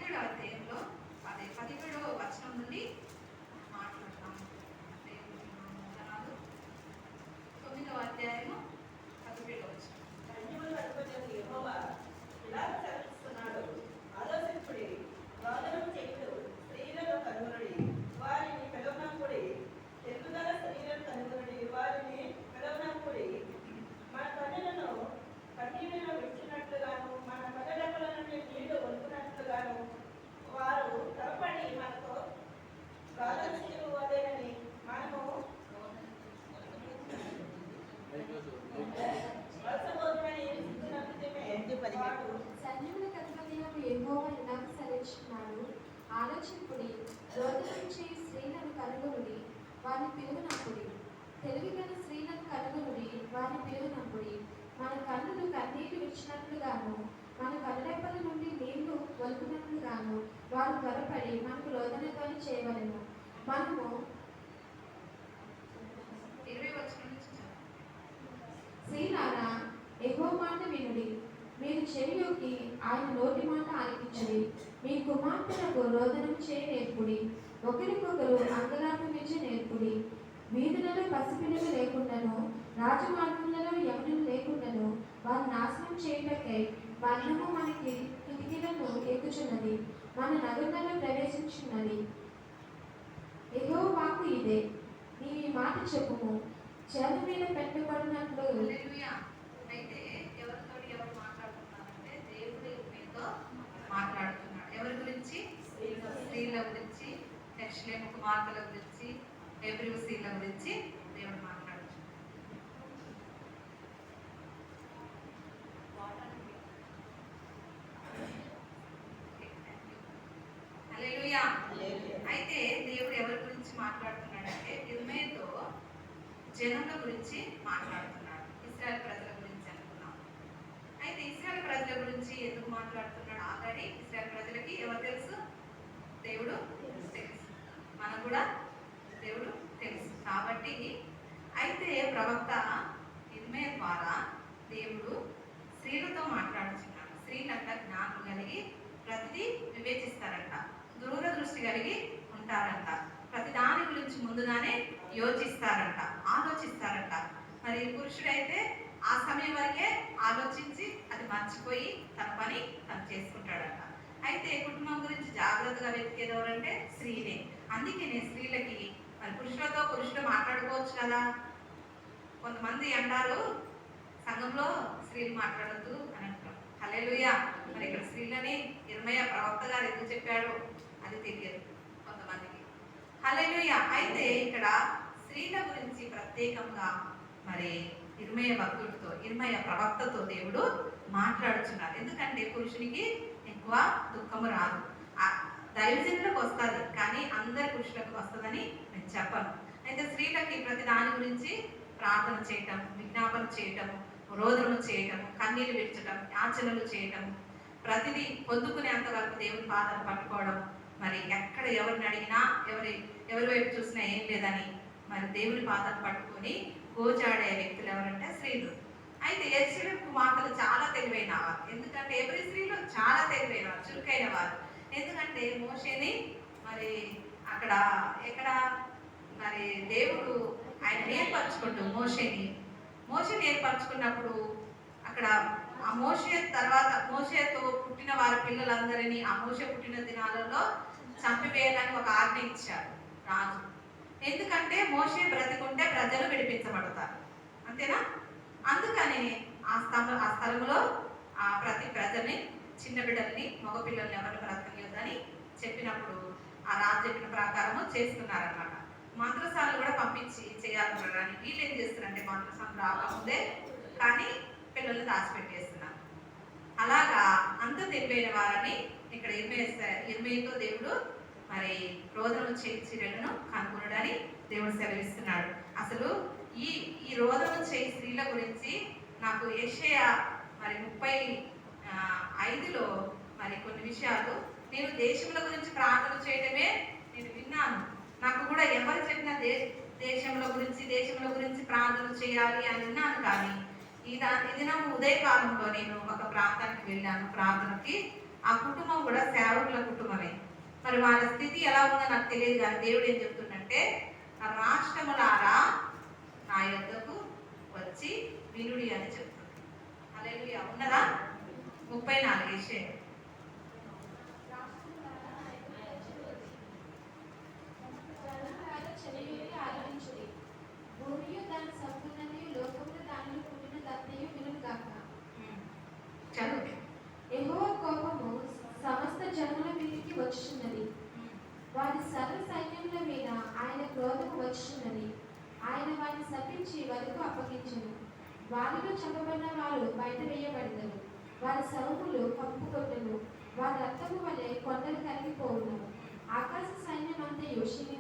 17వ అధ్యాయంలో 17వ వచనం నుండి మాట్లాడతాం. 9వ అధ్యాయము 17వ వచనం. ఆలోచించుడి, వాదనం చేయుడు, స్త్రీలను కనుగొనుడి, వారిని పిలవనప్పుడి, తెలుగుదల స్త్రీలను కనుగొనుడి, వారిని పిలవనప్పుడి. మన కన్నులను కన్నీళ్లను విడిచినట్లుగాను, మన కళ్ళడెప్పల నుండి నీళ్లు ఒలుకున్నట్లుగాను వారు తరపడి మనతో ప్రార్థించువారేనని మనము ఆలోచింపుడి, రోదనం చేయి స్త్రీలను కనుగొనుడి, వారిని పిలువనప్పుడి, తెలివిగల స్త్రీలను కనుగొనుడి, వారిని పిలువనప్పుడి. మన కన్నులు కన్నీళ్లు విడిచినట్లుగాను, మన కళ్ళెప్పల నుండి నీళ్లు వలుకున్నట్లుగాను వారు త్వరపడి మనకు రోదనతో చేయవలెను. మనము 20వ వచనం నుంచి స్త్రీలారా, యెహోవా మాట వినుడి, మీరు చెవియొగ్గి ఆయన నోటి మాట ఆలకించుడి. మీ కుమార్తెలకు రోదనం చేయ నేర్పుడి, ఒకరికొకరు అంగలార్పించ నేర్పుడి. వీధులలో పసిపిల్లలు లేకుండాను, రాజమార్గములలో యవనులు లేకుండాను వారు నాశనం చేయటకై వర్ణము మనకి కిటికీలను ఎక్కుచున్నది, మన నగరులలో ప్రవేశించున్నది. యెహోవా వాక్కు ఇదే, నీవు ఈ మాట చెప్పుము, చెర మీద పెట్టబడినట్లు. అయితే ఎవరితో ఎవరు మాట్లాడుతున్నారంటే దేవుడు మీతో మాట్లాడుతున్నాడు. ఎవరి గురించి? స్త్రీల గురించి, యెరూషలేము కుమార్తెల గురించి, హెబ్రీ స్త్రీల గురించి దేవుడు మాట్లాడుతున్నాడు. హల్లెలూయా. అయితే దేవుడు ఎవరి గురించి మాట్లాడుతున్నాడంటే ఇర్మీయాతో జనుల గురించి మాట్లాడుతున్నాడు. ఇశ్రాయేలు ప్రజల గురించి అనుకున్నాం. అయితే ఇశ్రాయేలు ప్రజల గురించి ఎందుకు మాట్లాడుతున్నాడు? ఆల్రెడీ ఇశ్రాయేలు ప్రజలకి ఎవరు తెలుసు? దేవుడు తెలుసు, మనకు కూడా దేవుడు తెలుసు. కాబట్టి అయితే ప్రవక్త ఇర్మీయా ద్వారా దేవుడు స్త్రీలతో మాట్లాడుతున్నాడు. స్త్రీలంట జ్ఞానం కలిగి ప్రతిదీ వివేచిస్తారంట, దూరదృష్టి కలిగి ఉంటారంట, ప్రతి దాని గురించి ముందుగానే యోచిస్తారంట, ఆలోచిస్తారంట. మరి పురుషుడైతే ఆ సమయం వరకే ఆలోచించి అది మర్చిపోయి తన పని తను చేసుకుంటాడంట. అయితే కుటుంబం గురించి జాగ్రత్తగా వెతికేది ఎవరంటే స్త్రీనే. అందుకనే స్త్రీలకి మరి పురుషులు మాట్లాడుకోవచ్చు కదా. కొంతమంది అంటారు సంఘంలో స్త్రీలు మాట్లాడద్దు అని అంటారు. హల్లెలూయా. మరి ఇక్కడ స్త్రీలని ఇర్మీయా ప్రవక్త గారు ఎందుకు చెప్పాడు అది తెలియదు కొంతమందికి. హల్లెలూయా. అయితే ఇక్కడ స్త్రీల గురించి ప్రత్యేకంగా మరి ఇర్మీయా ప్రవక్తతో దేవుడు మాట్లాడుచున్నాడు. ఎందుకంటే పురుషునికి ఎక్కువ దుఃఖము రాదు, దైవజనులకు వస్తుంది, కానీ అందరి పురుషులకు వస్తుందని నేను చెప్పను. అయితే స్త్రీలకి ప్రతి దాని గురించి ప్రార్థన చేయటం, విజ్ఞాపన చేయటం, రోదనము చేయటం, కన్నీళ్ళు విడిచటం, యాచనలు చేయటం, ప్రతిదీ పొందుకునేంత వరకు దేవుని పాదాలు పట్టుకోవడం, మరి ఎక్కడ ఎవరిని అడిగినా ఎవరి వైపు చూసినా ఏం లేదని మరి దేవుని పాదాలు పట్టుకొని గోచాడే వ్యక్తులు ఎవరంటే స్త్రీలు. అయితే యెరూషలేము కుమార్తెలు చాలా తెలివైన వారు. ఎందుకంటే ఎవరి స్త్రీలు చాలా తెలివైన వారు, చురుకైన వారు. ఎందుకంటే మోషేని మరి ఎక్కడ మరి దేవుడు ఆయన ఏర్పరచుకుంటూ మోషేని ఏర్పరచుకున్నప్పుడు అక్కడ ఆ మోషే తర్వాత మోషేతో పుట్టిన వారి పిల్లలందరినీ ఆ మోషే పుట్టిన దినాలలో చంపివేయాలని ఒక ఆజ్ఞ ఇచ్చాడు రాజు. ఎందుకంటే మోషే బ్రతికుంటే ప్రజలు విడిపించబడతారు, అంతేనా? అందుకని ఆ స్థలంలో ఆ ప్రతి ప్రజల్ని, చిన్న బిడ్డల్ని, మగపిల్లల్ని ఎవరిని బ్రతకలేదని చెప్పినప్పుడు ఆ రాజు చెప్పిన ప్రకారము చేస్తున్నారన్నమాట. మంత్రసాలు కూడా పంపించి చేయాలన్నారు. కానీ వీళ్ళు ఏం చేస్తున్నారంటే మంత్రసాలు రాకముందే కానీ పిల్లల్ని దాచిపెట్టేస్తున్నారు. అలాగా అంత తెలివైన వారని ఇక్కడ ఇర్మీయాతో దేవుడు మరి రోదనం చేయి స్త్రీలను కనుగొనడని దేవుడు సెలవిస్తున్నాడు. అసలు ఈ రోదనం చేయి స్త్రీల గురించి నాకు యెషయా మరి 35లో మరి కొన్ని విషయాలు నేను దేశముల గురించి ప్రార్థన చేయడమే నేను విన్నాను. నాకు కూడా ఎవరు చెప్పిన దేశముల గురించి ప్రార్థన చేయాలి అని విన్నాను. కానీ ఈ దినం ఉదయకాలంలో నేను ఒక ప్రాంతానికి వెళ్ళాను ప్రార్థనకి. ఆ కుటుంబం కూడా సేవకుల కుటుంబం. మరి వాళ్ళ స్థితి ఎలా ఉందో నాకు తెలియదు, కానీ దేవుడు ఏం చెప్తుండంటే, ఆ రాష్ట్రములారా నా యొద్దకు వచ్చి వినుడి అని చెప్తుంది. హల్లెలూయా. ఉన్నదా? 34 యెషయా. భూమియు దాని సంపూర్ణతయు లోకమును దానిలో పుట్టిన దత్తయు వినును గాక. చదువు. యెహోవా కోపము సమస్త జనముల మీదికి వచ్చుచున్నది. వారి సర్వ సైన్యముల మీద ఆయన క్రోధము వచ్చుచున్నది. ఆయన వారిని శపించి వరకు అప్పగించును. వారిలో చంపబడిన వారు బయట వేయబడతారు. వారి శవములు కంపు కొట్టును. వారి రక్తము వలె కొండలు కరిగిపోవును. ఆకాశ సైన్యమంతయు